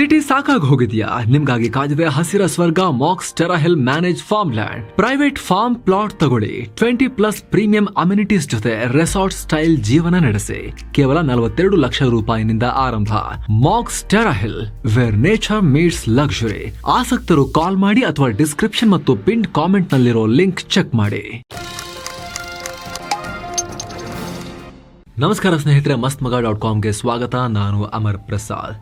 City ಸಾಕಾಗಿ ಹೋಗಿದ್ಯಾ? ನಿಮ್ಗಾಗಿ ಕಾದಿದೆ ಹಸಿರ ಸ್ವರ್ಗ Max Terahill manage farm land. Private farm plot ತಗೊಳ್ಳಿ. 20+ ಪ್ರೀಮಿಯಂ ಅಮ್ಯುನಿಟೀಸ್ ಜೊತೆ ರೆಸಾರ್ಟ್ ಸ್ಟೈಲ್ ಜೀವನ ನಡೆಸಿ. ಕೇವಲ 42 ಲಕ್ಷ ರೂಪಾಯಿನಿಂದ ಆರಂಭ. Max Terahill, where nature meets luxury. ಆಸಕ್ತರು ಕಾಲ್ ಮಾಡಿ ಅಥವಾ ಡಿಸ್ಕ್ರಿಪ್ಷನ್ ಮತ್ತು ಪಿನ್ ಕಾಮೆಂಟ್ ನಲ್ಲಿರೋ ಲಿಂಕ್ ಚೆಕ್ ಮಾಡಿ. ನಮಸ್ಕಾರ ಸ್ನೇಹಿತರೆ, mastmaga.comಗೆ ಸ್ವಾಗತ. ನಾನು ಅಮರ್ ಪ್ರಸಾದ್.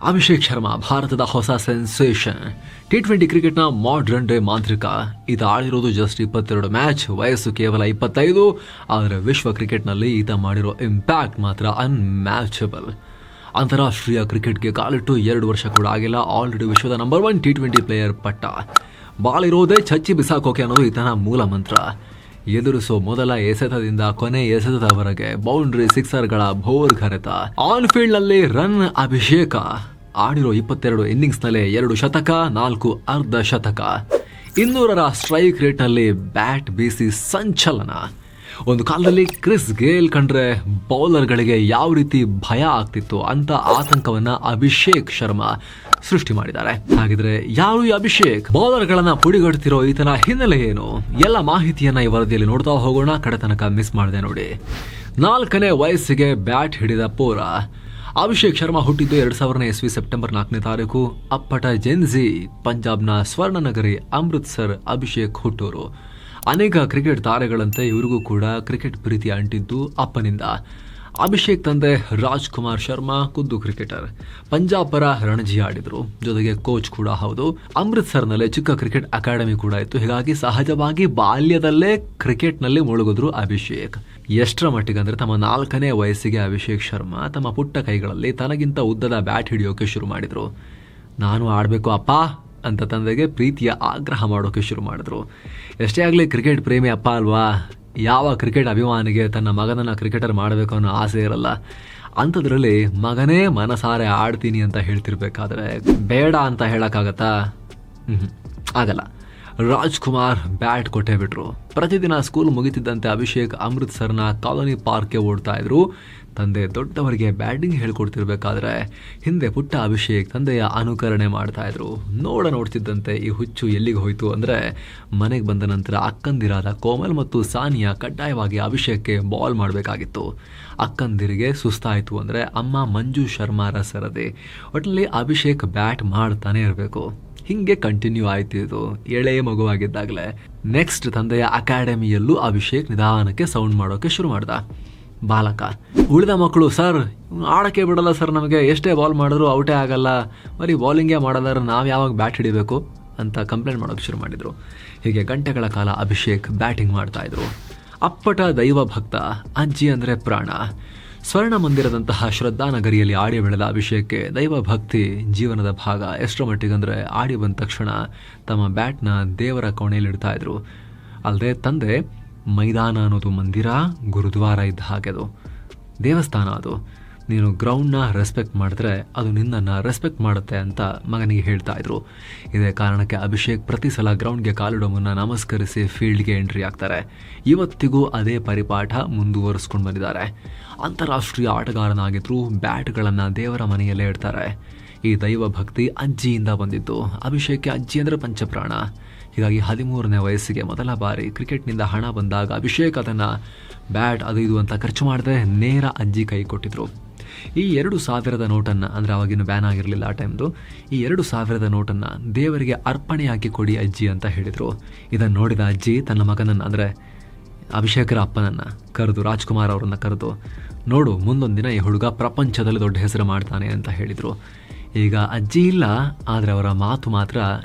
ಅಭಿಷೇಕ್ ಶರ್ಮಾ ಭಾರತದ ಹೊಸ ಸೆನ್ಸೇಷನ್. T20 ಕ್ರಿಕೆಟ್ನ ಮಾಡರ್ನ್ ಡೇ ಮಾಂತ್ರಿಕ. ಈತ ಆಡಿರೋದು ಜಸ್ಟ್ 22 ಮ್ಯಾಚ್, ವಯಸ್ಸು ಕೇವಲ 25. ಆದರೆ ವಿಶ್ವ ಕ್ರಿಕೆಟ್ನಲ್ಲಿ ಈತ ಮಾಡಿರೋ ಇಂಪ್ಯಾಕ್ಟ್ ಮಾತ್ರ ಅನ್ಮ್ಯಾಚಬಲ್. ಅಂತಾರಾಷ್ಟ್ರೀಯ ಕ್ರಿಕೆಟ್ಗೆ ಕಾಲಿಟ್ಟು 2 ವರ್ಷ ಕೂಡ ಆಗಿಲ್ಲ. ಆಲ್ರೆಡಿ ವಿಶ್ವದ ನಂಬರ್ 1 T20 ಪ್ಲೇಯರ್ ಪಟ್ಟ. ಬಾಲ್ ಇರೋದೇ ಚಚ್ಚಿ ಬಿಸಾಕೋಕೆ ಅನ್ನೋದು ಈತನ ಮೂಲ ಮಂತ್ರ. ಎದುರಿಸೋ ಮೊದಲ ಎಸೆತದಿಂದ ಕೊನೆ ಎಸೆತದವರೆಗೆ ಬೌಂಡ್ರಿ ಸಿಕ್ಸರ್ಗಳ ಭೋರ್ಗರೆತ. ಆನ್ ಫೀಲ್ಡ್ ನಲ್ಲಿ ರನ್ ಅಭಿಷೇಕ. ಆಡಿರೋ 22 ಇನ್ನಿಂಗ್ಸ್ ನಲ್ಲಿ 2 ಶತಕ, 4 ಅರ್ಧ ಶತಕ. 200ರ ಸ್ಟ್ರೈಕ್ ರೇಟ್ ನಲ್ಲಿ ಬ್ಯಾಟ್ ಬೀಸಿ ಸಂಚಲನ. ಒಂದು ಕಾಲದಲ್ಲಿ ಕ್ರಿಸ್ ಗೇಲ್ ಕಂಡ್ರೆ ಬೌಲರ್ಗಳಿಗೆ ಯಾವ ರೀತಿ ಭಯ ಆಗ್ತಿತ್ತು ಅಂತ ಆತಂಕವನ್ನ ಅಭಿಷೇಕ್ ಶರ್ಮಾ ಸೃಷ್ಟಿ ಮಾಡಿದ್ದಾರೆ. ಹಾಗಿದ್ರೆ ಯಾರು ಈ ಅಭಿಷೇಕ್? ಬೌಲರ್ಗಳನ್ನ ಪುಡಿಗಟ್ತಿರೋ ಈತನ ಹಿನ್ನೆಲೆ ಏನು? ಎಲ್ಲ ಮಾಹಿತಿಯನ್ನ ಈ ವರದಿಯಲ್ಲಿ ನೋಡ್ತಾ ಹೋಗೋಣ. ಕಡೆ ತನಕ ಮಿಸ್ ಮಾಡಿದೆ ನೋಡಿ. 4ನೇ ವಯಸ್ಸಿಗೆ ಬ್ಯಾಟ್ ಹಿಡಿದ ಪೋರ. ಅಭಿಷೇಕ್ ಶರ್ಮಾ ಹುಟ್ಟಿದ್ದು 2000ನೇ ಇಸ್ವಿ ಸೆಪ್ಟೆಂಬರ್ 4ನೇ ತಾರೀಕು. ಅಪ್ಪಟ ಜೆನ್ಜಿ. ಪಂಜಾಬ್ನ ಸ್ವರ್ಣನಗರಿ ಅಮೃತ್ಸರ್ ಅಭಿಷೇಕ್ ಹುಟ್ಟೂರು. ಅನೇಕ ಕ್ರಿಕೆಟ್ ತಾರೆಗಳಂತೆ ಇವರಿಗೂ ಕೂಡ ಕ್ರಿಕೆಟ್ ಪ್ರೀತಿ ಅಂಟಿದ್ದು ಅಪ್ಪನಿಂದ. ಅಭಿಷೇಕ್ ತಂದೆ ರಾಜ್ಕುಮಾರ್ ಶರ್ಮಾ ಖುದ್ದು ಕ್ರಿಕೆಟರ್. ಪಂಜಾಬ್ ಪರ ರಣಜಿ ಆಡಿದ್ರು, ಜೊತೆಗೆ ಕೋಚ್ ಕೂಡ ಹೌದು. ಅಮೃತ್ಸರ್ನಲ್ಲಿ ಚಿಕ್ಕ ಕ್ರಿಕೆಟ್ ಅಕಾಡೆಮಿ ಕೂಡ ಇತ್ತು. ಹೀಗಾಗಿ ಸಹಜವಾಗಿ ಬಾಲ್ಯದಲ್ಲೇ ಕ್ರಿಕೆಟ್ನಲ್ಲಿ ಮುಳುಗಿದ್ರು ಅಭಿಷೇಕ್. ಎಷ್ಟರ ಮಟ್ಟಿಗೆ ಅಂದ್ರೆ ತಮ್ಮ 4ನೇ ವಯಸ್ಸಿಗೆ ಅಭಿಷೇಕ್ ಶರ್ಮಾ ತಮ್ಮ ಪುಟ್ಟ ಕೈಗಳಲ್ಲಿ ತನಗಿಂತ ಉದ್ದದ ಬ್ಯಾಟ್ ಹಿಡಿಯೋಕೆ ಶುರು ಮಾಡಿದ್ರು. ನಾನು ಆಡಬೇಕು ಅಪ್ಪ ಅಂತ ತಂದೆಗೆ ಪ್ರೀತಿಯ ಆಗ್ರಹ ಮಾಡೋಕೆ ಶುರು ಮಾಡಿದ್ರು. ಎಷ್ಟೇ ಆಗಲಿ ಕ್ರಿಕೆಟ್ ಪ್ರೇಮಿ ಅಪ್ಪ ಅಲ್ವಾ, ಯಾವ ಕ್ರಿಕೆಟ್ ಅಭಿಮಾನಿಗೆ ತನ್ನ ಮಗನನ್ನ ಕ್ರಿಕೆಟರ್ ಮಾಡಬೇಕು ಅನ್ನೋ ಆಸೆ ಇರಲ್ಲ. ಅಂಥದ್ರಲ್ಲಿ ಮಗನೇ ಮನಸಾರೆ ಆಡ್ತೀನಿ ಅಂತ ಹೇಳ್ತಿರ್ಬೇಕಾದ್ರೆ ಬೇಡ ಅಂತ ಹೇಳಕ್ಕಾಗತ್ತಾ? ಆಗಲ್ಲ. ರಾಜ್ಕುಮಾರ್ ಬ್ಯಾಟ್ ಕೊಟ್ಟೇ ಬಿಟ್ರು. ಪ್ರತಿದಿನ ಸ್ಕೂಲ್ ಮುಗಿತಿದ್ದಂತೆ ಅಭಿಷೇಕ್ ಅಮೃತ್ಸರ್ನ ಕಾಲೋನಿ ಪಾರ್ಕ್ಗೆ ಓಡ್ತಾ ಇದ್ರು. ತಂದೆ ದೊಡ್ಡವರಿಗೆ ಬ್ಯಾಟಿಂಗ್ ಹೇಳ್ಕೊಡ್ತಿರ್ಬೇಕಾದ್ರೆ ಹಿಂದೆ ಪುಟ್ಟ ಅಭಿಷೇಕ್ ತಂದೆಯ ಅನುಕರಣೆ ಮಾಡ್ತಾ ಇದ್ರು. ನೋಡ್ತಿದ್ದಂತೆ ಈ ಹುಚ್ಚು ಎಲ್ಲಿಗೆ ಹೋಯ್ತು ಅಂದ್ರೆ, ಮನೆಗೆ ಬಂದ ನಂತರ ಅಕ್ಕಂದಿರಾದ ಕೋಮಲ್ ಮತ್ತು ಸಾನಿಯಾ ಕಡ್ಡಾಯವಾಗಿ ಅಭಿಷೇಕ್ಗೆ ಬಾಲ್ ಮಾಡಬೇಕಾಗಿತ್ತು. ಅಕ್ಕಂದಿರಿಗೆ ಸುಸ್ತಾಯಿತು ಅಂದ್ರೆ ಅಮ್ಮ ಮಂಜು ಶರ್ಮಾರ ಸರದಿ. ಒಟ್ಟಿನಲ್ಲಿ ಅಭಿಷೇಕ್ ಬ್ಯಾಟ್ ಮಾಡ್ತಾನೆ ಇರಬೇಕು. ಹಿಂಗೆ ಕಂಟಿನ್ಯೂ ಆಯ್ತು ಇದು ಎಳೆ ಮಗುವಾಗಿದ್ದಾಗಲೇ. ನೆಕ್ಸ್ಟ್ ತಂದೆಯ ಅಕಾಡೆಮಿಯಲ್ಲೂ ಅಭಿಷೇಕ್ ನಿಧಾನಕ್ಕೆ ಸೌಂಡ್ ಮಾಡೋಕೆ ಶುರು ಮಾಡ್ದ. ಬಾಲಕ. ಉಳಿದ ಮಕ್ಕಳು, ಸರ್ ಆಡಕ್ಕೆ ಬಿಡಲ್ಲ ಸರ್, ನಮಗೆ ಎಷ್ಟೇ ಬಾಲ್ ಮಾಡಿದ್ರು ಔಟೇ ಆಗಲ್ಲ, ಬರೀ ಬಾಲಿಂಗೇ ಮಾಡೋದಾದ್ರೆ ನಾವು ಯಾವಾಗ ಬ್ಯಾಟ್ ಹಿಡಿಬೇಕು ಅಂತ ಕಂಪ್ಲೇಂಟ್ ಮಾಡೋಕೆ ಶುರು ಮಾಡಿದ್ರು. ಹೀಗೆ ಗಂಟೆಗಳ ಕಾಲ ಅಭಿಷೇಕ್ ಬ್ಯಾಟಿಂಗ್ ಮಾಡ್ತಾ ಇದ್ರು. ಅಪ್ಪಟ ದೈವ ಭಕ್ತ. ಅಜ್ಜಿ ಅಂದ್ರೆ ಪ್ರಾಣ. ಸ್ವರ್ಣ ಮಂದಿರದಂತಹ ಶ್ರದ್ಧಾನಗರಿಯಲ್ಲಿ ಆಡಿ ಬೆಳೆದ ಅಭಿಷೇಕ್ಗೆ ದೈವ ಭಕ್ತಿ ಜೀವನದ ಭಾಗ. ಎಷ್ಟರ ಮಟ್ಟಿಗಂದ್ರೆ ಆಡಿ ಬಂದ ತಕ್ಷಣ ತಮ್ಮ ಬ್ಯಾಟ್ನ ದೇವರ ಕೋಣೆಯಲ್ಲಿ ಇಡ್ತಾ ಇದ್ರು. ಅಲ್ಲದೆ ತಂದೆ ಮೈದಾನ ಅನ್ನೋದು ಮಂದಿರ, ಗುರುದ್ವಾರ ಇದ್ದ ಹಾಗೆ ಅದು ದೇವಸ್ಥಾನ. ಅದು ನೀನು ಗ್ರೌಂಡ್ನ ರೆಸ್ಪೆಕ್ಟ್ ಮಾಡಿದ್ರೆ ಅದು ನಿನ್ನನ್ನು ರೆಸ್ಪೆಕ್ಟ್ ಮಾಡುತ್ತೆ ಅಂತ ಮಗನಿಗೆ ಹೇಳ್ತಾ ಇದ್ರು. ಇದೇ ಕಾರಣಕ್ಕೆ ಅಭಿಷೇಕ್ ಪ್ರತಿ ಸಲ ಗ್ರೌಂಡ್ಗೆ ಕಾಲಿಡೋ ಮುನ್ನ ನಮಸ್ಕರಿಸಿ ಫೀಲ್ಡ್ಗೆ ಎಂಟ್ರಿ ಆಗ್ತಾರೆ. ಇವತ್ತಿಗೂ ಅದೇ ಪರಿಪಾಠ ಮುಂದುವರಿಸ್ಕೊಂಡು ಬಂದಿದ್ದಾರೆ. ಅಂತಾರಾಷ್ಟ್ರೀಯ ಆಟಗಾರನಾಗಿದ್ರು ಬ್ಯಾಟ್ಗಳನ್ನು ದೇವರ ಮನೆಯಲ್ಲೇ ಇಡ್ತಾರೆ. ಈ ದೈವ ಭಕ್ತಿ ಅಜ್ಜಿಯಿಂದ ಬಂದಿದ್ದು. ಅಭಿಷೇಕ್ಗೆ ಅಜ್ಜಿ ಅಂದರೆ ಪಂಚಪ್ರಾಣ. ಹೀಗಾಗಿ 13ನೇ ವಯಸ್ಸಿಗೆ ಮೊದಲ ಬಾರಿ ಕ್ರಿಕೆಟ್ನಿಂದ ಹಣ ಬಂದಾಗ ಅಭಿಷೇಕ್ ಅದನ್ನು ಬ್ಯಾಟ್ ಅದು ಇದು ಅಂತ ಖರ್ಚು ಮಾಡದೆ ನೇರ ಅಜ್ಜಿ ಕೈ ಕೊಟ್ಟಿದ್ರು. ಈ 2000 ನೋಟನ್ನು, ಅಂದರೆ ಅವಾಗಿನ ಬ್ಯಾನ್ ಆಗಿರಲಿಲ್ಲ ಆ ಟೈಮ್ದು, ಈ 2000 ನೋಟನ್ನು ದೇವರಿಗೆ ಅರ್ಪಣೆಯಾಗಿ ಕೊಡಿ ಅಜ್ಜಿ ಅಂತ ಹೇಳಿದರು. ಇದನ್ನು ನೋಡಿದ ಅಜ್ಜಿ ತನ್ನ ಮಗನನ್ನು, ಅಂದರೆ ಅಭಿಷೇಕರ ಅಪ್ಪನನ್ನು ಕರೆದು, ರಾಜ್ಕುಮಾರ್ ಅವರನ್ನು ಕರೆದು, ನೋಡು ಮುಂದೊಂದು ದಿನ ಈ ಹುಡುಗ ಪ್ರಪಂಚದಲ್ಲಿ ದೊಡ್ಡ ಹೆಸರು ಮಾಡ್ತಾನೆ ಅಂತ ಹೇಳಿದರು. ಈಗ ಅಜ್ಜಿ ಇಲ್ಲ, ಆದರೆ ಅವರ ಮಾತು ಮಾತ್ರ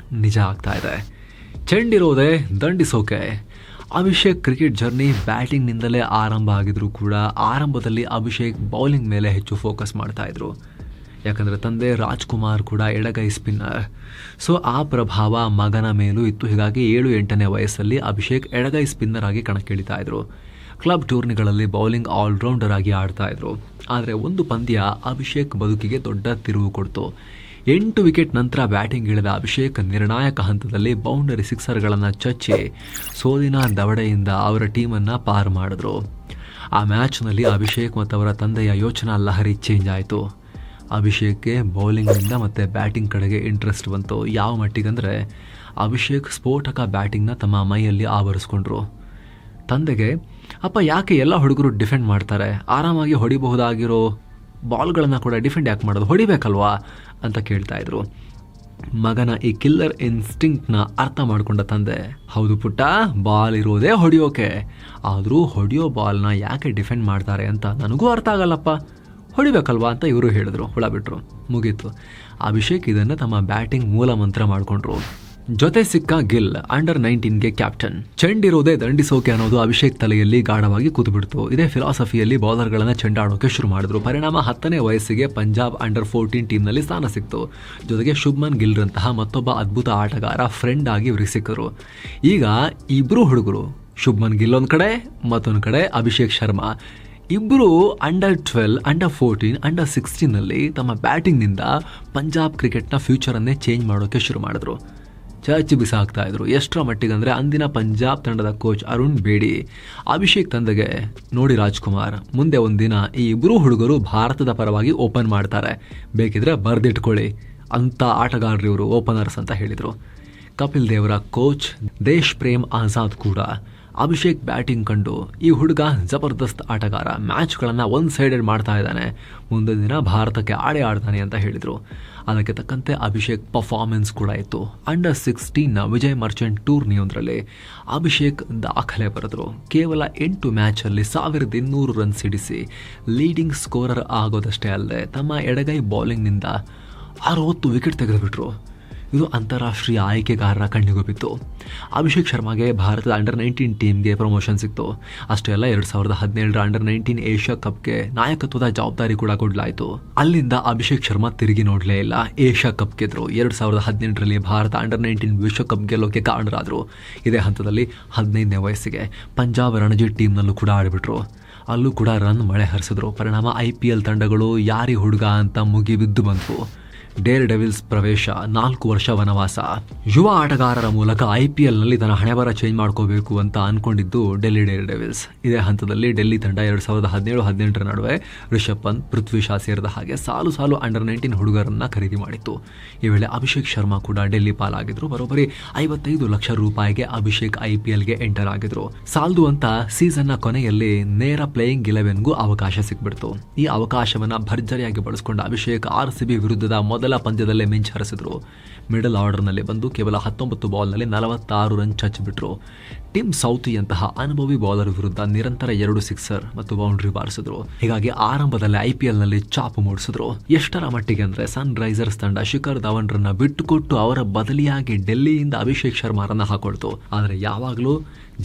ನಿಜ ಆಗ್ತಾ ಇದೆ. ಚೆಂಡಿರೋದೆ ದಂಡಿಸೋಕೆ. ಅಭಿಷೇಕ್ ಕ್ರಿಕೆಟ್ ಜರ್ನಿ ಬ್ಯಾಟಿಂಗ್ನಿಂದಲೇ ಆರಂಭ ಆಗಿದ್ರು ಕೂಡ ಆರಂಭದಲ್ಲಿ ಅಭಿಷೇಕ್ ಬೌಲಿಂಗ್ ಮೇಲೆ ಹೆಚ್ಚು ಫೋಕಸ್ ಮಾಡ್ತಾ ಇದ್ರು. ಯಾಕಂದರೆ ತಂದೆ ರಾಜ್ಕುಮಾರ್ ಕೂಡ ಎಡಗೈ ಸ್ಪಿನ್ನರ್. ಸೊ ಆ ಪ್ರಭಾವ ಮಗನ ಮೇಲೂ ಇತ್ತು. ಹೀಗಾಗಿ 7-8ನೇ ವಯಸ್ಸಲ್ಲಿ ಅಭಿಷೇಕ್ ಎಡಗೈ ಸ್ಪಿನ್ನರ್ ಆಗಿ ಕಣಕ್ಕಿಳಿತಾ ಇದ್ರು. ಕ್ಲಬ್ ಟೂರ್ನಿಗಳಲ್ಲಿ ಬೌಲಿಂಗ್ ಆಲ್ರೌಂಡರ್ ಆಗಿ ಆಡ್ತಾ ಇದ್ರು. ಆದರೆ ಒಂದು ಪಂದ್ಯ ಅಭಿಷೇಕ್ ಬದುಕಿಗೆ ದೊಡ್ಡ ತಿರುವು ಕೊಡ್ತು. 8 ವಿಕೆಟ್ ನಂತರ ಬ್ಯಾಟಿಂಗ್ ಇಳಿದ ಅಭಿಷೇಕ್ ನಿರ್ಣಾಯಕ ಹಂತದಲ್ಲಿ ಬೌಂಡರಿ ಸಿಕ್ಸರ್ಗಳನ್ನು ಚಚ್ಚಿ ಸೋಲಿನ ದವಡೆಯಿಂದ ಅವರ ಟೀಮನ್ನು ಪಾರು ಮಾಡಿದ್ರು. ಆ ಮ್ಯಾಚ್ನಲ್ಲಿ ಅಭಿಷೇಕ್ ಮತ್ತು ಅವರ ತಂದೆಯ ಯೋಚನಾ ಲಹರಿ ಚೇಂಜ್ ಆಯಿತು. ಅಭಿಷೇಕ್ಗೆ ಬೌಲಿಂಗ್ನಿಂದ ಮತ್ತು ಬ್ಯಾಟಿಂಗ್ ಕಡೆಗೆ ಇಂಟ್ರೆಸ್ಟ್ ಬಂತು. ಯಾವ ಮಟ್ಟಿಗಂದರೆ ಅಭಿಷೇಕ್ ಸ್ಫೋಟಕ ಬ್ಯಾಟಿಂಗ್ನ ತಮ್ಮ ಮೈಯಲ್ಲಿ ಆವರಿಸ್ಕೊಂಡ್ರು. ತಂದೆಗೆ, ಅಪ್ಪ ಯಾಕೆ ಎಲ್ಲ ಹುಡುಗರು ಡಿಫೆಂಡ್ ಮಾಡ್ತಾರೆ, ಆರಾಮಾಗಿ ಹೊಡಿಬಹುದಾಗಿರೋ ಬಾಲ್ಗಳನ್ನು ಕೂಡ ಡಿಫೆಂಡ್ ಯಾಕೆ ಮಾಡೋದು, ಹೊಡಿಬೇಕಲ್ವಾ ಅಂತ ಕೇಳ್ತಾ ಇದ್ರು. ಮಗನ ಈ ಕಿಲ್ಲರ್ ಇನ್ಸ್ಟಿಂಕ್ಟ್ನ ಅರ್ಥ ಮಾಡಿಕೊಂಡ ತಂದೆ, ಹೌದು ಪುಟ್ಟ, ಬಾಲ್ ಇರೋದೇ ಹೊಡಿಯೋಕೆ, ಆದರೂ ಹೊಡಿಯೋ ಬಾಲ್ನ ಯಾಕೆ ಡಿಫೆಂಡ್ ಮಾಡ್ತಾರೆ ಅಂತ ನನಗೂ ಅರ್ಥ ಆಗಲ್ಲಪ್ಪ, ಹೊಡಿಬೇಕಲ್ವಾ ಅಂತ ಇವರು ಹೇಳಿದ್ರು. ಹುಳ ಬಿಟ್ರು, ಮುಗೀತು. ಅಭಿಷೇಕ್ ಇದನ್ನು ತಮ್ಮ ಬ್ಯಾಟಿಂಗ್ ಮೂಲ ಮಂತ್ರ ಮಾಡಿಕೊಂಡ್ರು. ಜೊತೆ ಸಿಕ್ಕ ಗಿಲ್ ಅಂಡರ್ 19ಗೆ ಕ್ಯಾಪ್ಟನ್. ಚೆಂಡಿರೋದೇ ದಂಡಿಸೋಕೆ ಅನ್ನೋದು ಅಭಿಷೇಕ್ ತಲೆಯಲ್ಲಿ ಗಾಢವಾಗಿ ಕೂತುಬಿಡ್ತು. ಇದೇ ಫಿಲಾಸಫಿಯಲ್ಲಿ ಬೌಲರ್ಗಳನ್ನು ಚೆಂಡಾಡೋಕೆ ಶುರು ಮಾಡಿದ್ರು. ಪರಿಣಾಮ 10ನೇ ವಯಸ್ಸಿಗೆ ಪಂಜಾಬ್ ಅಂಡರ್ 14 ಟೀಮ್ನಲ್ಲಿ ಸ್ಥಾನ ಸಿಕ್ತು. ಜೊತೆಗೆ ಶುಭ್ಮನ್ ಗಿಲ್ರಂತಹ ಮತ್ತೊಬ್ಬ ಅದ್ಭುತ ಆಟಗಾರ ಫ್ರೆಂಡ್ ಆಗಿ ಇವ್ರಿಗೆ ಸಿಕ್ಕರು. ಈಗ ಇಬ್ಬರು ಹುಡುಗರು, ಶುಭ್ಮನ್ ಗಿಲ್ ಒಂದು ಕಡೆ, ಮತ್ತೊಂದು ಕಡೆ ಅಭಿಷೇಕ್ ಶರ್ಮಾ, ಇಬ್ಬರು ಅಂಡರ್ 12, ಅಂಡರ್ 14, ಅಂಡರ್ 16ನಲ್ಲಿ ತಮ್ಮ ಬ್ಯಾಟಿಂಗ್ನಿಂದ ಪಂಜಾಬ್ ಕ್ರಿಕೆಟ್ನ ಫ್ಯೂಚರನ್ನೇ ಚೇಂಜ್ ಮಾಡೋಕೆ ಶುರು ಮಾಡಿದ್ರು. ಚಾಚಿ ಬಿಸಾಕ್ತಾ ಇದ್ರು. ಎಷ್ಟರ ಮಟ್ಟಿಗಂದರೆ ಅಂದಿನ ಪಂಜಾಬ್ ತಂಡದ ಕೋಚ್ ಅರುಣ್ ಬೇಡಿ ಅಭಿಷೇಕ್ ತಂದೆಗೆ, ನೋಡಿ ರಾಜ್ಕುಮಾರ್, ಮುಂದೆ ಒಂದಿನ ಈ ಇಬ್ಬರು ಹುಡುಗರು ಭಾರತದ ಪರವಾಗಿ ಓಪನ್ ಮಾಡ್ತಾರೆ, ಬೇಕಿದ್ರೆ ಬರೆದಿಟ್ಕೊಳ್ಳಿ ಅಂತ ಆಟಗಾರರು ಇವರು, ಓಪನರ್ಸ್ ಅಂತ ಹೇಳಿದರು. ಕಪಿಲ್ ದೇವರ ಕೋಚ್ ದೇಶ್ ಪ್ರೇಮ್ ಆಜಾದ್ ಕೂಡ ಅಭಿಷೇಕ್ ಬ್ಯಾಟಿಂಗ್ ಕಂಡು, ಈ ಹುಡುಗ ಜಬರ್ದಸ್ತ್ ಆಟಗಾರ, ಮ್ಯಾಚ್ಗಳನ್ನು ಒನ್ ಸೈಡೆಡ್ ಮಾಡ್ತಾ ಇದ್ದಾನೆ, ಮುಂದಿನ ದಿನ ಭಾರತಕ್ಕೆ ಆಡ್ತಾನೆ ಅಂತ ಹೇಳಿದರು. ಅದಕ್ಕೆ ತಕ್ಕಂತೆ ಅಭಿಷೇಕ್ ಪರ್ಫಾರ್ಮೆನ್ಸ್ ಕೂಡ ಇತ್ತು. ಅಂಡರ್ 16ನ ವಿಜಯ್ ಮರ್ಚೆಂಟ್ ಟೂರ್ನಿಯೊಂದರಲ್ಲಿ ಅಭಿಷೇಕ್ ದಾಖಲೆ ಬರೆದರು. ಕೇವಲ 8 ಮ್ಯಾಚಲ್ಲಿ 1200 ರನ್ ಸಿಡಿಸಿ ಲೀಡಿಂಗ್ ಸ್ಕೋರರ್ ಆಗೋದಷ್ಟೇ ಅಲ್ಲದೆ ತಮ್ಮ ಎಡಗೈ ಬೌಲಿಂಗ್ನಿಂದ 60 ವಿಕೆಟ್ ತೆಗೆದುಬಿಟ್ರು. ಇದು ಅಂತಾರಾಷ್ಟ್ರೀಯ ಆಯ್ಕೆಗಾರರ ಕಣ್ಣಿಗೂ ಬಿತ್ತು. ಅಭಿಷೇಕ್ ಶರ್ಮಾಗೆ ಭಾರತದ ಅಂಡರ್ 19 ಟೀಮ್ಗೆ ಪ್ರಮೋಷನ್ ಸಿಕ್ತು. ಅಷ್ಟೇ ಅಲ್ಲ, 2017ರ ಅಂಡರ್ 19 ಏಷ್ಯಾ ಕಪ್ಗೆ ನಾಯಕತ್ವದ ಜವಾಬ್ದಾರಿ ಕೂಡ ಕೊಡಲಾಯಿತು. ಅಲ್ಲಿಂದ ಅಭಿಷೇಕ್ ಶರ್ಮಾ ತಿರುಗಿ ನೋಡಲೇ ಇಲ್ಲ. ಏಷ್ಯಾ ಕಪ್ ಗೆದ್ರು. 2018ರಲ್ಲಿ ಭಾರತ ಅಂಡರ್ 19 ವಿಶ್ವಕಪ್ ಗೆಲ್ಲೋಕೆ ಕಾರಣರಾದರು. ಇದೇ ಹಂತದಲ್ಲಿ 15ನೇ ವಯಸ್ಸಿಗೆ ಪಂಜಾಬ್ ರಣಜಿ ಟೀಮ್ನಲ್ಲೂ ಕೂಡ ಆಡಿಬಿಟ್ರು. ಅಲ್ಲೂ ಕೂಡ ರನ್ ಮಳೆ ಹರಿಸಿದ್ರು. ಪರಿಣಾಮ IPL ತಂಡಗಳು ಯಾರಿ ಹುಡುಗ ಅಂತ ಮುಗಿಬಿದ್ದು ಬಂತು. ಡೇರ್ ಡೆವಿಲ್ಸ್ ಪ್ರವೇಶ, 4 ವರ್ಷ ವನವಾಸ. ಯುವ ಆಟಗಾರರ ಮೂಲಕ IPLನಲ್ಲಿ ತನ್ನ ಹಣೆಬರ ಚೇಂಜ್ ಮಾಡ್ಕೋಬೇಕು ಅಂತ ಅನ್ಕೊಂಡಿದ್ದು ಡೆಲ್ಲಿ ಡೇರ್ ಡೆವಿಲ್ಸ್. ಇದೇ ಹಂತದಲ್ಲಿ ಡೆಲ್ಲಿ ತಂಡ 2017-18 ನಡುವೆ ರಿಷಬ್ ಪಂತ್, ಪೃಥ್ವಿ ಶಾ ಸೇರಿದ ಹಾಗೆ ಸಾಲು ಅಂಡರ್ 19 ಹುಡುಗರನ್ನ ಖರೀದಿ ಮಾಡಿತ್ತು. ಈ ವೇಳೆ ಅಭಿಷೇಕ್ ಶರ್ಮಾ ಕೂಡ ಡೆಲ್ಲಿ ಪಾಲಾಗಿದ್ರು. ಬರೋಬ್ಬರಿ 55 ಲಕ್ಷ ರೂಪಾಯಿಗೆ ಅಭಿಷೇಕ್ IPLಗೆ ಎಂಟರ್ ಆಗಿದ್ರು. ಸಾಲ್ದು ಅಂತ ಸೀಸನ್ನ ಕೊನೆಯಲ್ಲಿ ನೇರ ಪ್ಲೇಯಿಂಗ್ 11ಗೂ ಅವಕಾಶ ಸಿಕ್ಬಿಡ್ತು. ಈ ಅವಕಾಶವನ್ನ ಭರ್ಜರಿಯಾಗಿ ಬಳಸಿಕೊಂಡ ಅಭಿಷೇಕ್ RCB ವಿರುದ್ಧದ ಮೊದಲ ಪಂದ್ಯದಲ್ಲೇ ಮಿಂಚ್ ಹರಿಸಿದ್ರು. ಮಿಡಲ್ ಆರ್ಡರ್ನಲ್ಲಿ ಬಂದು ಕೇವಲ 19 ಬಾಲ್ನಲ್ಲಿ 46 ರನ್ ಚಚ್ಚಿಬಿಟ್ರು. ಟಿಮ್ ಸೌಥಿಯಂತಹ ಅನುಭವಿ ಬೌಲರ್ ವಿರುದ್ಧ ನಿರಂತರ 2 ಸಿಕ್ಸರ್ ಮತ್ತು ಬೌಂಡ್ರಿ ಬಾರಿಸಿದ್ರು. ಹೀಗಾಗಿ ಆರಂಭದಲ್ಲಿ IPLನಲ್ಲಿ ಚಾಪು ಮೂಡಿಸಿದ್ರು. ಎಷ್ಟರ ಮಟ್ಟಿಗೆ ಅಂದರೆ ಸನ್ ರೈಸರ್ಸ್ ತಂಡ ಶಿಖರ್ ಧವನ್ರನ್ನ ಬಿಟ್ಟುಕೊಟ್ಟು ಅವರ ಬದಲಿಯಾಗಿ ಡೆಲ್ಲಿಯಿಂದ ಅಭಿಷೇಕ್ ಶರ್ಮಾರನ್ನ ಹಾಕೊಳ್ತು. ಆದರೆ ಯಾವಾಗಲೂ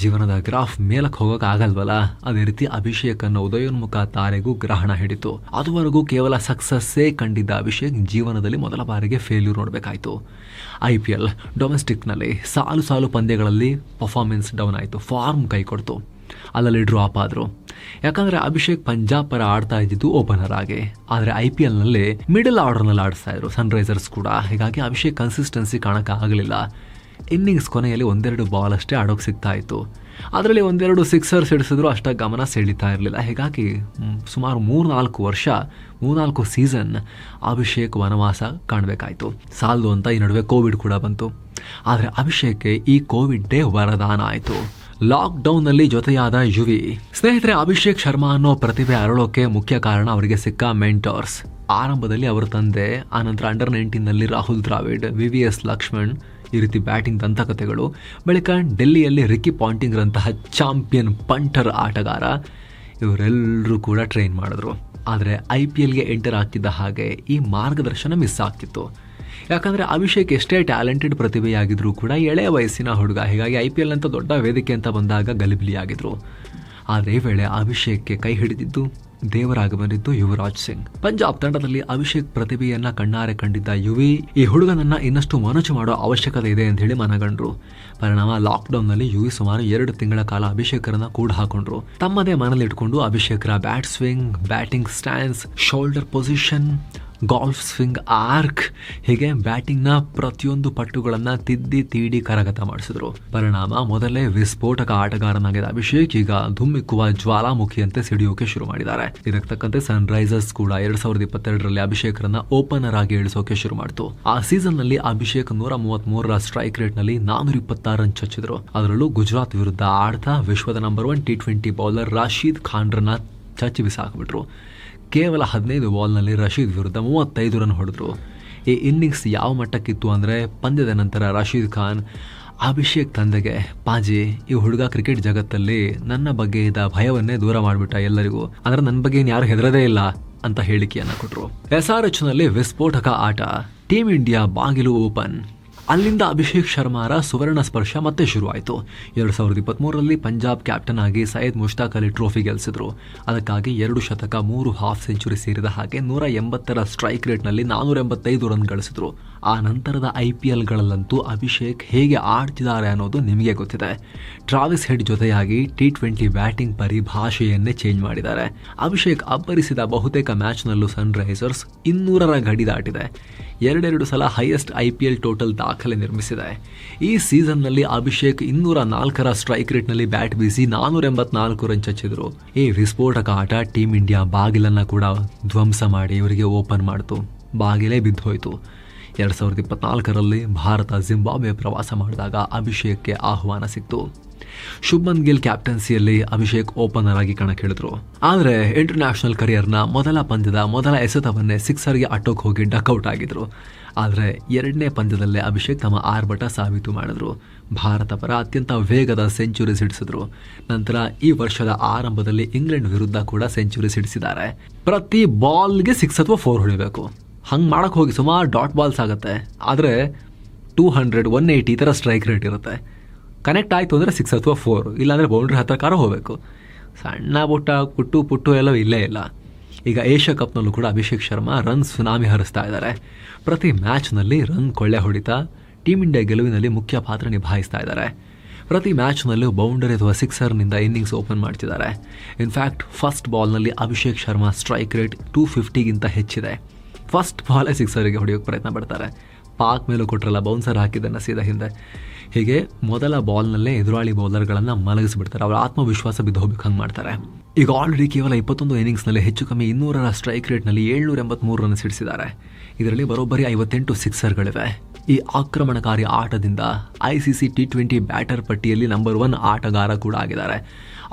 ಜೀವನದ ಗ್ರಾಫ್ ಮೇಲಕ್ಕೆ ಹೋಗೋಕೆ ಆಗಲ್ವಲ್ಲ, ಅದೇ ರೀತಿ ಅಭಿಷೇಕ್ ಅನ್ನೋ ಉದಯೋನ್ಮುಖ ತಾರೆಗೂ ಗ್ರಹಣ ಹಿಡಿತು. ಅದುವರೆಗೂ ಕೇವಲ ಸಕ್ಸಸ್ಸೇ ಕಂಡಿದ್ದ ಅಭಿಷೇಕ್ ಜೀವನದಲ್ಲಿ ಮೊದಲ ಬಾರಿಗೆ ಫೇಲ್ಯೂರ್ ನೋಡಬೇಕಾಯಿತು. IPL ಡೊಮೆಸ್ಟಿಕ್ನಲ್ಲಿ ಸಾಲು ಪಂದ್ಯಗಳಲ್ಲಿ ಪರ್ಫಾರ್ಮೆನ್ಸ್ ಡೌನ್ ಆಯಿತು, ಫಾರ್ಮ್ ಕೈ ಕೊಡ್ತು, ಅಲ್ಲಲ್ಲಿ ಡ್ರಾಪ್ ಆದರು. ಯಾಕಂದರೆ ಅಭಿಷೇಕ್ ಪಂಜಾಬ್ ಪರ ಆಡ್ತಾ ಇದ್ದಿದ್ದು ಓಪನರ್ ಆಗಿ, ಆದರೆ IPLನಲ್ಲಿ ಮಿಡಲ್ ಆರ್ಡರ್ನಲ್ಲಿ ಆಡಿಸ್ತಾ ಇದ್ರು ಸನ್ ರೈಸರ್ಸ್ ಕೂಡ. ಹೀಗಾಗಿ ಅಭಿಷೇಕ್ ಕನ್ಸಿಸ್ಟೆನ್ಸಿ ಕಾಣೋಕ್ಕಾಗಲಿಲ್ಲ. ಇನ್ನಿಂಗ್ಸ್ ಕೊನೆಯಲ್ಲಿ 1-2 ಬಾಲ್ ಅಷ್ಟೇ ಆಡೋಕೆ ಸಿಗ್ತಾ ಇತ್ತು. ಅದರಲ್ಲಿ 1-2 ಸಿಕ್ಸರ್ಸ್ ಹಿಡಿಸಿದ್ರು ಅಷ್ಟ ಗಮನ ಸೆಳೀತಾ ಇರಲಿಲ್ಲ. ಹೀಗಾಗಿ ಸುಮಾರು 3-4 ವರ್ಷ, 3-4 ಸೀಸನ್ ಅಭಿಷೇಕ್ ವನವಾಸ ಕಾಣಬೇಕಾಯಿತು. ಸಾಲದು ಅಂತ ಈ ನಡುವೆ ಕೋವಿಡ್ ಕೂಡ ಬಂತು. ಆದರೆ ಅಭಿಷೇಕ್ಗೆ ಈ ಕೋವಿಡ್ಡೇ ವರದಾನ ಆಯಿತು. ಲಾಕ್ಡೌನ್ನಲ್ಲಿ ಜೊತೆಯಾದ ಯುವಿ ಸ್ನೇಹಿತರೆ, ಅಭಿಷೇಕ್ ಶರ್ಮಾ ಅನ್ನೋ ಪ್ರತಿಭೆ ಅರಳೋಕೆ ಮುಖ್ಯ ಕಾರಣ ಅವರಿಗೆ ಸಿಕ್ಕ ಮೆಂಟರ್ಸ್. ಆರಂಭದಲ್ಲಿ ಅವರ ತಂದೆ, ಆನಂತರ ಅಂಡರ್ 19ನಲ್ಲಿ ರಾಹುಲ್ ದ್ರಾವಿಡ್, VVS ಲಕ್ಷ್ಮಣ್, ಈ ರೀತಿ ಬ್ಯಾಟಿಂಗ್ ದಂತಕಥೆಗಳು. ಬಳಿಕ ಡೆಲ್ಲಿಯಲ್ಲಿ ರಿಕ್ಕಿ ಪಾಂಟಿಂಗ್ರಂತಹ ಚಾಂಪಿಯನ್ ಪಂಟರ್ ಆಟಗಾರ, ಇವರೆಲ್ಲರೂ ಕೂಡ ಟ್ರೈನ್ ಮಾಡಿದ್ರು. ಆದರೆ IPLಗೆ ಎಂಟರ್ ಆಗ್ತಿದ್ದ ಹಾಗೆ ಈ ಮಾರ್ಗದರ್ಶನ ಮಿಸ್ ಆಗ್ತಿತ್ತು. ಯಾಕಂದರೆ ಅಭಿಷೇಕ್ ಎಷ್ಟೇ ಟ್ಯಾಲೆಂಟೆಡ್ ಪ್ರತಿಭೆಯಾಗಿದ್ರೂ ಕೂಡ ಎಳೆಯ ವಯಸ್ಸಿನ ಹುಡುಗ. ಹೀಗಾಗಿ IPL ಅಂತ ದೊಡ್ಡ ವೇದಿಕೆ ಅಂತ ಬಂದಾಗ ಗಲಿಬಿಲಿಯಾಗಿದ್ರು. ಆದರೆ ಈ ವೇಳೆ ಅಭಿಷೇಕ್ಗೆ ಕೈ ಹಿಡಿದಿದ್ದು, ದೇವರಾಗಿ ಬಂದಿದ್ದು ಯುವರಾಜ್ ಸಿಂಗ್. ಪಂಜಾಬ್ ತಂಡದಲ್ಲಿ ಅಭಿಷೇಕ್ ಪ್ರತಿಭೆಯನ್ನ ಕಣ್ಣಾರೆ ಕಂಡಿದ್ದ ಯುವಿ ಈ ಹುಡುಗನನ್ನ ಇನ್ನಷ್ಟು ಮನಚು ಮಾಡೋ ಅವಶ್ಯಕತೆ ಇದೆ ಅಂತ ಹೇಳಿ ಮನಗಂಡ್ರು. ಪರಿಣಾಮ ಲಾಕ್ಡೌನ್ನಲ್ಲಿ ಯುವಿ ಸುಮಾರು 2 ತಿಂಗಳ ಕಾಲ ಅಭಿಷೇಕರನ್ನ ಕೂಡ ಹಾಕೊಂಡ್ರು. ತಮ್ಮದೇ ಮನಲ್ಲಿಟ್ಕೊಂಡು ಅಭಿಷೇಕರ bat swing, batting stance, shoulder position, golf swing arc, ಹೀಗೆ ಬ್ಯಾಟಿಂಗ್ನ ಪ್ರತಿಯೊಂದು ಪಟ್ಟುಗಳನ್ನು ತಿದ್ದಿ ತೀಡಿ ಕರಗತ ಮಾಡಿಸಿದ್ರು. ಪರಿಣಾಮ ಮೊದಲೇ ವಿಸ್ಫೋಟಕ ಆಟಗಾರನಾಗಿದ್ದ ಅಭಿಷೇಕ್ ಈಗ ಧುಮ್ಮಿಕ್ಕುವ ಜ್ವಾಲಾಮುಖಿಯಂತೆ ಸಿಡಿಯೋಕೆ ಶುರು ಮಾಡಿದ್ದಾರೆ. ಇದಕ್ಕೆ ತಕ್ಕಂತೆ ಸನ್ರೈಸರ್ಸ್ ಕೂಡ 2022ರಲ್ಲಿ ಅಭಿಷೇಕ್ರನ್ನ ಓಪನರ್ ಆಗಿ ಇಳಿಸೋಕೆ ಶುರು ಮಾಡಿತು. ಆ ಸೀಸನ್ ನಲ್ಲಿ ಅಭಿಷೇಕ್ 133ರ ಸ್ಟ್ರೈಕ್ ರೇಟ್ ನಲ್ಲಿ 426 ರನ್ ಚಚ್ಚಿದ್ರು. ಅದರಲ್ಲೂ ಗುಜರಾತ್ ವಿರುದ್ಧ ಆಡ್ತಾ ವಿಶ್ವದ ನಂಬರ್ 1 T20 ಬೌಲರ್ ರಾಶೀದ್ ಖಾನ್ರನ್ನ ಚಚ್ಚಿ ಬಿಸಾಕ್ಬಿಟ್ರು. ಕೇವಲ 15 ಬಾಲ್ನಲ್ಲಿ ರಶೀದ್ ವಿರುದ್ಧ 35 ರನ್ ಹೊಡೆದ್ರು. ಈ ಇನ್ನಿಂಗ್ಸ್ ಯಾವ ಮಟ್ಟಕ್ಕಿತ್ತು ಅಂದರೆ, ಪಂದ್ಯದ ನಂತರ ರಶೀದ್ ಖಾನ್ ಅಭಿಷೇಕ್ ತಂದೆಗೆ, ಪಾಜಿ, ಈ ಹುಡುಗ ಕ್ರಿಕೆಟ್ ಜಗತ್ತಲ್ಲಿ ನನ್ನ ಬಗ್ಗೆ ಇದ್ದ ಭಯವನ್ನೇ ದೂರ ಮಾಡಿಬಿಟ್ಟ ಎಲ್ಲರಿಗೂ, ಅಂದ್ರೆ ನನ್ನ ಬಗ್ಗೆ ಯಾರು ಹೆದರದೇ ಇಲ್ಲ ಅಂತ ಹೇಳಿಕೆಯನ್ನ ಕೊಟ್ಟರು. SRH ನಲ್ಲಿ ವಿಸ್ಫೋಟಕ ಆಟ, ಟೀಮ್ ಇಂಡಿಯಾ ಬಾಗಿಲು ಓಪನ್. ಅಲ್ಲಿಂದ ಅಭಿಷೇಕ್ ಶರ್ಮಾರ ಸುವರ್ಣ ಸ್ಪರ್ಶ ಮತ್ತೆ ಶುರುವಾಯಿತು. 2023ರಲ್ಲಿ ಪಂಜಾಬ್ ಕ್ಯಾಪ್ಟನ್ ಆಗಿ ಸೈಯದ್ ಮುಷ್ತಾಕ್ ಅಲಿ ಟ್ರೋಫಿ ಗೆಲ್ಲಿಸಿದ್ರು. ಅದಕ್ಕಾಗಿ 2 ಶತಕ 3 ಹಾಫ್ ಸೆಂಚುರಿ ಸೇರಿದ ಹಾಗೆ 180ರ ಸ್ಟ್ರೈಕ್ ರೇಟ್ನಲ್ಲಿ 485 ರನ್ ಗಳಿಸಿದ್ರು. ಆ ನಂತರದ IPLಗಳಲ್ಲಂತೂ ಅಭಿಷೇಕ್ ಹೇಗೆ ಆಡ್ತಿದ್ದಾರೆ ಅನ್ನೋದು ನಿಮಗೆ ಗೊತ್ತಿದೆ. ಟ್ರಾವಿಸ್ ಹೆಡ್ ಜೊತೆಯಾಗಿ T20 ಬ್ಯಾಟಿಂಗ್ ಪರಿಭಾಷೆಯನ್ನೇ ಚೇಂಜ್ ಮಾಡಿದ್ದಾರೆ. ಅಭಿಷೇಕ್ ಅಬ್ಬರಿಸಿದ ಬಹುತೇಕ ಮ್ಯಾಚ್ನಲ್ಲೂ ಸನ್ರೈಸರ್ಸ್ 200ರ ಗಡಿ ದಾಟಿದೆ. 2 ಸಲ ಹೈಯೆಸ್ಟ್ IPL ಟೋಟಲ್ ದಾಖಲೆ ನಿರ್ಮಿಸಿದೆ. ಈ ಸೀಸನ್ನಲ್ಲಿ ಅಭಿಷೇಕ್ 204ರ ಸ್ಟ್ರೈಕ್ ರೇಟ್ನಲ್ಲಿ ಬ್ಯಾಟ್ ಬೀಸಿ 484 ರನ್ ಚಚ್ಚಿದ್ರು. ಈ ವಿಸ್ಫೋಟಕ ಆಟ ಟೀಮ್ ಇಂಡಿಯಾ ಬಾಗಿಲನ್ನ ಕೂಡ ಧ್ವಂಸ ಮಾಡಿ ಇವರಿಗೆ ಓಪನ್ ಮಾಡಿತು. ಬಾಗಿಲೇ ಬಿದ್ದೋಯ್ತು. 2024ರಲ್ಲಿ ಭಾರತ ಜಿಂಬಾಬ್ವೆ ಪ್ರವಾಸ ಮಾಡಿದಾಗ ಅಭಿಷೇಕ್ಗೆ ಆಹ್ವಾನ ಸಿಕ್ತು. ಶುಭ್ಮನ್ ಗಿಲ್ ಕ್ಯಾಪ್ಟನ್ಸಿಯಲ್ಲಿ ಅಭಿಷೇಕ್ ಓಪನರ್ ಆಗಿ ಕಣಕ್ಕಿಳಿದ್ರು. ಆದರೆ ಇಂಟರ್ನ್ಯಾಷನಲ್ ಕರಿಯರ್ನ ಮೊದಲ ಪಂದ್ಯದ ಮೊದಲ ಎಸೆತವನ್ನೇ ಸಿಕ್ಸರ್ಗೆ ಅಟ್ಟೋಕ್ ಹೋಗಿ ಡಕ್ಔಟ್ ಆಗಿದ್ರು. ಆದರೆ 2ನೇ ಪಂದ್ಯದಲ್ಲೇ ಅಭಿಷೇಕ್ ತಮ್ಮ ಆರ್ಭಟ ಸಾಬೀತು ಮಾಡಿದ್ರು. ಭಾರತ ಪರ ಅತ್ಯಂತ ವೇಗದ ಸೆಂಚುರಿ ಸಿಡಿಸಿದ್ರು. ನಂತರ ಈ ವರ್ಷದ ಆರಂಭದಲ್ಲಿ ಇಂಗ್ಲೆಂಡ್ ವಿರುದ್ಧ ಕೂಡ ಸೆಂಚುರಿ ಸಿಡಿಸಿದ್ದಾರೆ. ಪ್ರತಿ ಬಾಲ್ಗೆ 6 ಅಥವಾ 4 ಹೊಡಿಬೇಕು. ಹಂಗೆ ಮಾಡಕ್ಕೆ ಹೋಗಿ ಸುಮಾರು ಡಾಟ್ ಬಾಲ್ಸ್ ಆಗುತ್ತೆ. ಆದರೆ 200, 180 ಈ ಥರ ಸ್ಟ್ರೈಕ್ ರೇಟ್ ಇರುತ್ತೆ. ಕನೆಕ್ಟ್ ಆಯಿತು ಅಂದರೆ 6 ಅಥವಾ 4, ಇಲ್ಲಾಂದರೆ ಬೌಂಡ್ರಿ ಹತ್ತಿರ ಹೋಗಬೇಕು. ಸಣ್ಣ ಪುಟ್ಟು ಎಲ್ಲ ಇಲ್ಲೇ ಇಲ್ಲ. ಈಗ ಏಷ್ಯಾ ಕಪ್ನಲ್ಲೂ ಕೂಡ ಅಭಿಷೇಕ್ ಶರ್ಮಾ ರನ್ ಸುನಾಮಿ ಹರಿಸ್ತಾ ಇದ್ದಾರೆ. ಪ್ರತಿ ಮ್ಯಾಚ್ನಲ್ಲಿ ರನ್ ಕೊಳ್ಳೆ ಹೊಡಿತಾ ಟೀಮ್ ಇಂಡಿಯಾ ಗೆಲುವಿನಲ್ಲಿ ಮುಖ್ಯ ಪಾತ್ರ ನಿಭಾಯಿಸ್ತಾ ಇದ್ದಾರೆ. ಪ್ರತಿ ಮ್ಯಾಚ್ನಲ್ಲೂ ಬೌಂಡರಿ ಅಥವಾ ಸಿಕ್ಸರ್ನಿಂದ ಇನ್ನಿಂಗ್ಸ್ ಓಪನ್ ಮಾಡ್ತಿದ್ದಾರೆ. ಇನ್ಫ್ಯಾಕ್ಟ್ ಫಸ್ಟ್ ಬಾಲ್ನಲ್ಲಿ ಅಭಿಷೇಕ್ ಶರ್ಮಾ ಸ್ಟ್ರೈಕ್ ರೇಟ್ 250ಗಿಂತ ಹೆಚ್ಚಿದೆ. ಫಸ್ಟ್ ಬಾಲೇ ಸಿಕ್ಸರಿಗೆ ಹೊಡೆಯೋಕ್ಕೆ ಪ್ರಯತ್ನ ಪಡ್ತಾರೆ. ಪಾಕ್ ಮೇಲೂ ಕೊಟ್ಟರಲ್ಲ, ಬೌನ್ಸರ್ ಹಾಕಿದ್ದನ್ನು ಸೀದಾ ಹಿಂದೆ. ಹೀಗೆ ಮೊದಲ ಬಾಲ್ನಲ್ಲೇ ಎದುರಾಳಿ ಬೌಲರ್ಗಳನ್ನು ಮಲಗಿಸ್ಬಿಡ್ತಾರೆ. ಅವರ ಆತ್ಮವಿಶ್ವಾಸ ಬಿದ್ದು ಹೋಗ್ಬೇಕು, ಹಂಗೆ ಮಾಡ್ತಾರೆ. ಈಗ ಆಲ್ರೆಡಿ ಕೇವಲ 21 ಇನ್ನಿಂಗ್ಸ್ನಲ್ಲಿ ಹೆಚ್ಚು ಕಮ್ಮಿ 200ರ ಸ್ಟ್ರೈಕ್ ರೇಟ್ನಲ್ಲಿ 783 ರನ್ ಸಿಡಿಸಿದ್ದಾರೆ. ಇದರಲ್ಲಿ ಬರೋಬ್ಬರಿ 58 ಸಿಕ್ಸರ್ಗಳಿವೆ. ಈ ಆಕ್ರಮಣಕಾರಿ ಆಟದಿಂದ ICC T20 ಬ್ಯಾಟರ್ ಪಟ್ಟಿಯಲ್ಲಿ ನಂಬರ್ 1 ಆಟಗಾರ ಕೂಡ ಆಗಿದ್ದಾರೆ.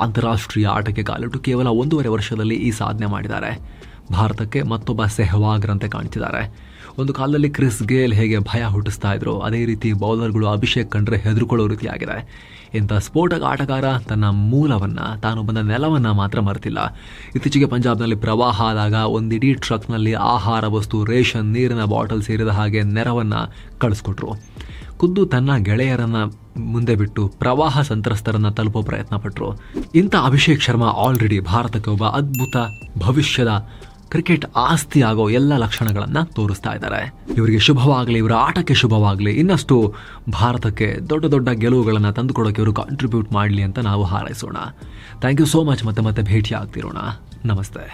ಅಂತಾರಾಷ್ಟ್ರೀಯ ಆಟಕ್ಕೆ ಕಾಲಿಟ್ಟು ಕೇವಲ 1.5 ವರ್ಷದಲ್ಲಿ ಈ ಸಾಧನೆ ಮಾಡಿದ್ದಾರೆ. ಭಾರತಕ್ಕೆ ಮತ್ತೊಬ್ಬ ಸೆಹ್ವಾಗ್ರಂತೆ ಕಾಣ್ತಿದ್ದಾರೆ. ಒಂದು ಕಾಲದಲ್ಲಿ ಕ್ರಿಸ್ ಗೇಲ್ ಹೇಗೆ ಭಯ ಹುಟ್ಟಿಸ್ತಾ ಇದ್ರು, ಅದೇ ರೀತಿ ಬೌಲರ್ಗಳು ಅಭಿಷೇಕ್ ಕಂಡ್ರೆ ಹೆದರ್ಕೊಳ್ಳೋ ರೀತಿಯಾಗಿದೆ. ಇಂಥ ಸ್ಫೋಟಕ ಆಟಗಾರ ತನ್ನ ಮೂಲವನ್ನು, ತಾನು ಬಂದ ನೆಲವನ್ನು ಮಾತ್ರ ಮರೆತಿಲ್ಲ. ಇತ್ತೀಚೆಗೆ ಪಂಜಾಬ್ನಲ್ಲಿ ಪ್ರವಾಹ ಆದಾಗ ಒಂದಿಡೀ ಟ್ರಕ್ನಲ್ಲಿ ಆಹಾರ ವಸ್ತು, ರೇಷನ್, ನೀರಿನ ಬಾಟಲ್ ಸೇರಿದ ಹಾಗೆ ನೆರವನ್ನು ಕಳಿಸ್ಕೊಟ್ರು. ಖುದ್ದು ತನ್ನ ಗೆಳೆಯರನ್ನ ಮುಂದೆ ಬಿಟ್ಟು ಪ್ರವಾಹ ಸಂತ್ರಸ್ತರನ್ನ ತಲುಪೋ ಪ್ರಯತ್ನ ಪಟ್ಟರು. ಇಂಥ ಅಭಿಷೇಕ್ ಶರ್ಮಾ ಆಲ್ರೆಡಿ ಭಾರತಕ್ಕೆ ಒಬ್ಬ ಅದ್ಭುತ ಭವಿಷ್ಯದ ಕ್ರಿಕೆಟ್ ಆಸ್ತಿ ಆಗೋ ಎಲ್ಲ ಲಕ್ಷಣಗಳನ್ನು ತೋರಿಸ್ತಾ ಇದ್ದಾರೆ. ಇವರಿಗೆ ಶುಭವಾಗಲಿ, ಇವರ ಆಟಕ್ಕೆ ಶುಭವಾಗಲಿ, ಇನ್ನಷ್ಟು ಭಾರತಕ್ಕೆ ದೊಡ್ಡ ದೊಡ್ಡ ಗೆಲುವುಗಳನ್ನು ತಂದುಕೊಡೋಕೆ ಇವರು ಕಾಂಟ್ರಿಬ್ಯೂಟ್ ಮಾಡಲಿ ಅಂತ ನಾವು ಹಾರೈಸೋಣ. Thank you so much. ಮತ್ತೆ ಭೇಟಿ ಆಗ್ತಿರೋಣ. ನಮಸ್ತೆ.